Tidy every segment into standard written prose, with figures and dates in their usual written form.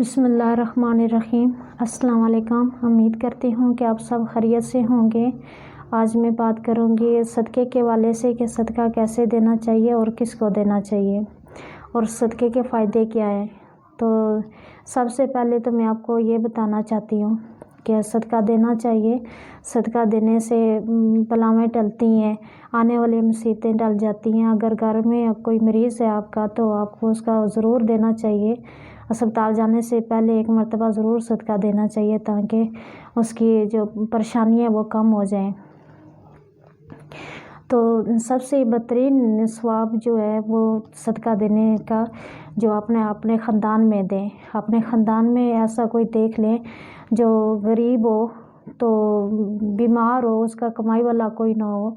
بسم اللہ الرحمن الرحیم۔ السلام علیکم۔ امید کرتی ہوں کہ آپ سب خیریت سے ہوں گے۔ آج میں بات کروں گی صدقے کے حوالے سے کہ صدقہ کیسے دینا چاہیے اور کس کو دینا چاہیے اور صدقے کے فائدے کیا ہیں۔ تو سب سے پہلے تو میں آپ کو یہ بتانا چاہتی ہوں کہ صدقہ دینا چاہیے۔ صدقہ دینے سے بلائیں ٹلتی ہیں، آنے والی مصیبتیں ٹل جاتی ہیں۔ اگر گھر میں کوئی مریض ہے آپ کا تو آپ کو اس کا ضرور دینا چاہیے۔ اسپتال جانے سے پہلے ایک مرتبہ ضرور صدقہ دینا چاہیے تاکہ اس کی جو پریشانی ہے وہ کم ہو جائیں۔ تو سب سے بہترین ثواب جو ہے وہ صدقہ دینے کا جو اپنے خاندان میں دیں۔ اپنے خاندان میں ایسا کوئی دیکھ لیں جو غریب ہو، تو بیمار ہو، اس کا کمائی والا کوئی نہ ہو،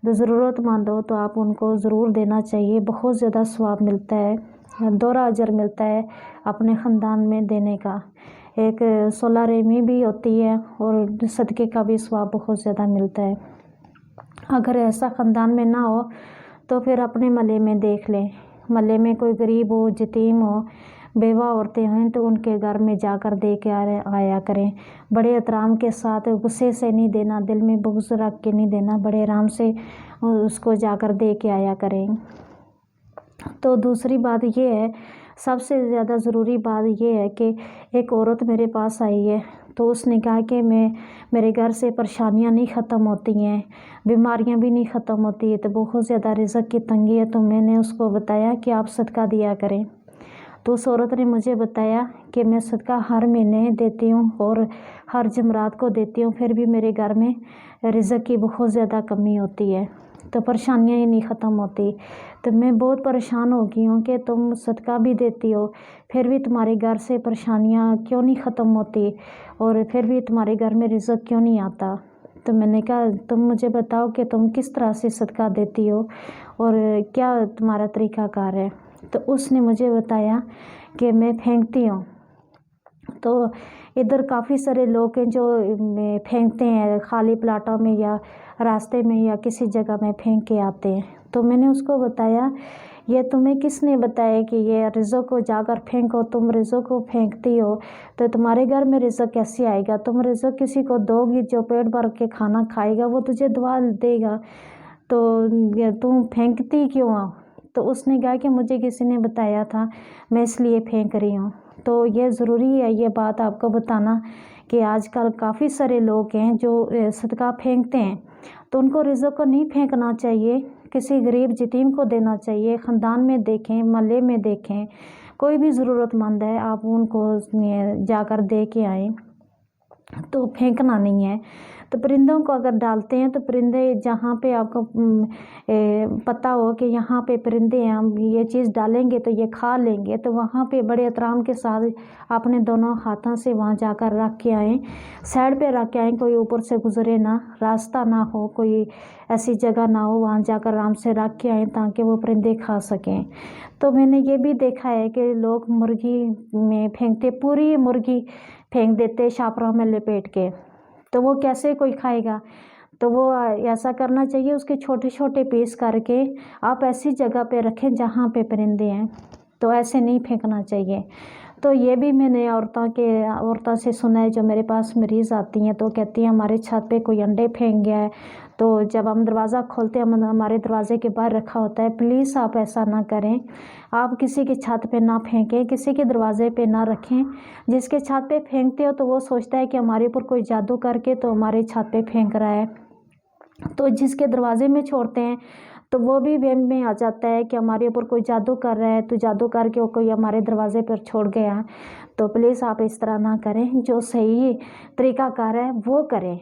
تو ضرورت مند ہو، تو آپ ان کو ضرور دینا چاہیے۔ بہت زیادہ ثواب ملتا ہے، دوہرا اجر ملتا ہے اپنے خاندان میں دینے کا۔ ایک صلہ رحمی بھی ہوتی ہے اور صدقے کا بھی ثواب بہت زیادہ ملتا ہے۔ اگر ایسا خاندان میں نہ ہو تو پھر اپنے محلے میں دیکھ لیں۔ محلے میں کوئی غریب ہو، یتیم ہو، بیوہ عورتیں ہیں تو ان کے گھر میں جا کر دے کے آیا کریں۔ بڑے احترام کے ساتھ، غصے سے نہیں دینا، دل میں بغض رکھ کے نہیں دینا، بڑے آرام سے اس کو جا کر دے کے آیا کریں۔ تو دوسری بات یہ ہے، سب سے زیادہ ضروری بات یہ ہے کہ ایک عورت میرے پاس آئی ہے تو اس نے کہا کہ میرے گھر سے پریشانیاں نہیں ختم ہوتی ہیں، بیماریاں بھی نہیں ختم ہوتی ہے، تو بہت زیادہ رزق کی تنگی ہے۔ تو میں نے اس کو بتایا کہ آپ صدقہ دیا کریں۔ تو اس عورت نے مجھے بتایا کہ میں صدقہ ہر مہینے دیتی ہوں اور ہر جمعرات کو دیتی ہوں، پھر بھی میرے گھر میں رزق کی بہت زیادہ کمی ہوتی ہے، تو پریشانیاں ہی نہیں ختم ہوتی۔ تو میں بہت پریشان ہو گئی ہوں کہ تم صدقہ بھی دیتی ہو، پھر بھی تمہارے گھر سے پریشانیاں کیوں نہیں ختم ہوتی اور پھر بھی تمہارے گھر میں رزق کیوں نہیں آتا۔ تو میں نے کہا تم مجھے بتاؤ کہ تم کس طرح سے صدقہ دیتی ہو اور کیا تمہارا طریقہ کار ہے۔ تو اس نے مجھے بتایا کہ میں پھینکتی ہوں۔ تو ادھر کافی سارے لوگ ہیں جو پھینکتے ہیں، خالی پلاٹوں میں یا راستے میں یا کسی جگہ میں پھینک کے آتے ہیں۔ تو میں نے اس کو بتایا یہ تمہیں کس نے بتایا کہ یہ رزق کو جا کر پھینکو؟ تم رزق کو پھینکتی ہو تو تمہارے گھر میں رزق کیسے آئے گا؟ تم رزق کسی کو دو گی جو پیٹ بھر کے کھانا کھائے گا، وہ تجھے دعا دے گا، تو تم پھینکتی کیوں ہو؟ تو اس نے کہا کہ مجھے کسی نے بتایا تھا، میں اس لیے پھینک رہی ہوں۔ تو یہ ضروری ہے یہ بات آپ کو بتانا کہ آج کل کافی سارے لوگ ہیں جو صدقہ پھینکتے ہیں، تو ان کو رزق کو نہیں پھینکنا چاہیے، کسی غریب یتیم کو دینا چاہیے۔ خاندان میں دیکھیں، محلے میں دیکھیں، کوئی بھی ضرورت مند ہے آپ ان کو جا کر دے کے آئیں، تو پھینکنا نہیں ہے۔ تو پرندوں کو اگر ڈالتے ہیں تو پرندے جہاں پہ آپ کو پتہ ہو کہ یہاں پہ پرندے ہیں، ہم یہ چیز ڈالیں گے تو یہ کھا لیں گے، تو وہاں پہ بڑے احترام کے ساتھ اپنے دونوں ہاتھوں سے وہاں جا کر رکھ کے آئیں، سائڈ پہ رکھ کے آئیں، کوئی اوپر سے گزرے نہ، راستہ نہ ہو، کوئی ایسی جگہ نہ ہو، وہاں جا کر آرام سے رکھ کے آئیں تاکہ وہ پرندے کھا سکیں۔ تو میں نے یہ بھی دیکھا ہے کہ لوگ مرغی میں پھینکتے، پوری مرغی پھینک دیتے شاپروں میں لپیٹ کے، تو وہ کیسے کوئی کھائے گا؟ تو وہ ایسا کرنا چاہیے، اس کے چھوٹے چھوٹے پیس کر کے آپ ایسی جگہ پہ رکھیں جہاں پہ پرندے ہیں، تو ایسے نہیں پھینکنا چاہیے۔ تو یہ بھی میں نے عورتوں سے سنا ہے جو میرے پاس مریض آتی ہیں تو کہتی ہیں ہمارے چھت پہ کوئی انڈے پھینک گیا ہے، تو جب ہم دروازہ کھولتے ہیں ہمارے دروازے کے باہر رکھا ہوتا ہے، پلیز آپ ایسا نہ کریں، آپ کسی کی چھت پہ نہ پھینکیں، کسی کے دروازے پہ نہ رکھیں۔ جس کے چھت پہ پھینکتے ہو تو وہ سوچتا ہے کہ ہمارے اوپر کوئی جادو کر کے تو ہمارے چھت پہ پھینک رہا ہے، تو جس کے دروازے میں چھوڑتے ہیں تو وہ بھی وہم میں آ جاتا ہے کہ ہمارے اوپر کوئی جادو کر رہا ہے، تو جادو کر کے کوئی ہمارے دروازے پر چھوڑ گیا۔ تو پلیز آپ اس طرح نہ کریں، جو صحیح طریقہ کار ہے وہ کریں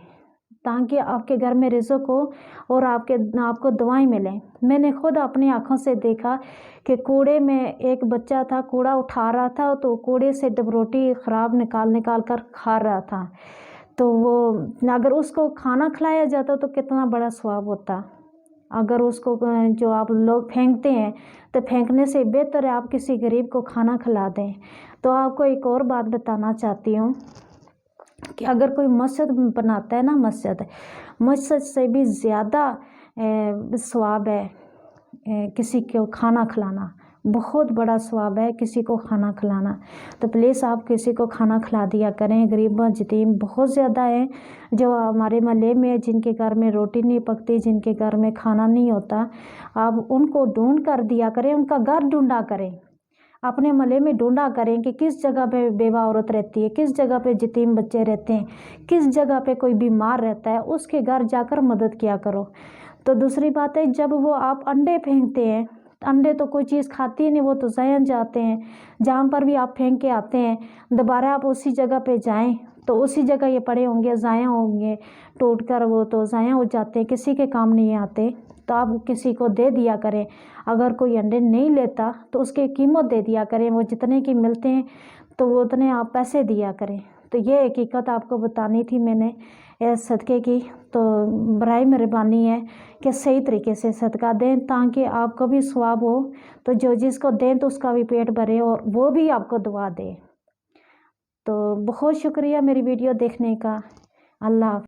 تاکہ آپ کے گھر میں رزق ہو اور آپ کو دعائیں ملیں۔ میں نے خود اپنی آنکھوں سے دیکھا کہ کوڑے میں ایک بچہ تھا، کوڑا اٹھا رہا تھا تو کوڑے سے ڈبروٹی خراب نکال کر کھا رہا تھا، تو وہ اگر اس کو کھانا کھلایا جاتا تو کتنا بڑا ثواب ہوتا۔ اگر اس کو جو آپ لوگ پھینکتے ہیں تو پھینکنے سے بہتر ہے آپ کسی غریب کو کھانا کھلا دیں۔ تو آپ کو ایک اور بات بتانا چاہتی ہوں کہ اگر کوئی مسجد بناتا ہے نا، مسجد سے بھی زیادہ ثواب ہے کسی کو کھانا کھلانا، بہت بڑا ثواب ہے کسی کو کھانا کھلانا۔ تو پلیز آپ کسی کو کھانا کھلا دیا کریں۔ غریب یتیم بہت زیادہ ہیں جو ہمارے محلے میں، جن کے گھر میں روٹی نہیں پکتی، جن کے گھر میں کھانا نہیں ہوتا، آپ ان کو ڈھونڈ کر دیا کریں، ان کا گھر ڈھونڈا کریں، اپنے محلے میں ڈھونڈا کریں کہ کس جگہ پہ بیوہ عورت رہتی ہے، کس جگہ پہ یتیم بچے رہتے ہیں، کس جگہ پہ کوئی بیمار رہتا ہے، اس کے گھر جا کر مدد کیا کرو۔ تو دوسری بات ہے، جب وہ آپ انڈے پھینکتے ہیں، انڈے تو کوئی چیز کھاتی ہے نہیں، وہ تو ضائع جاتے ہیں، جہاں پر بھی آپ پھینک کے آتے ہیں دوبارہ آپ اسی جگہ پہ جائیں تو اسی جگہ یہ پڑے ہوں گے، ضائع ہوں گے، ٹوٹ کر وہ تو ضائع ہو جاتے ہیں، کسی کے کام نہیں آتے۔ تو آپ کسی کو دے دیا کریں، اگر کوئی انڈے نہیں لیتا تو اس کی قیمت دے دیا کریں، وہ جتنے کی ملتے ہیں تو وہ اتنے آپ پیسے دیا کریں۔ تو یہ حقیقت آپ کو بتانی تھی میں نے صدقے کی۔ تو برائے مہربانی ہے کہ صحیح طریقے سے صدقہ دیں تاکہ آپ کو بھی ثواب ہو، تو جو جس کو دیں تو اس کا بھی پیٹ بھرے اور وہ بھی آپ کو دعا دے۔ تو بہت شکریہ میری ویڈیو دیکھنے کا۔ اللہ حافظ۔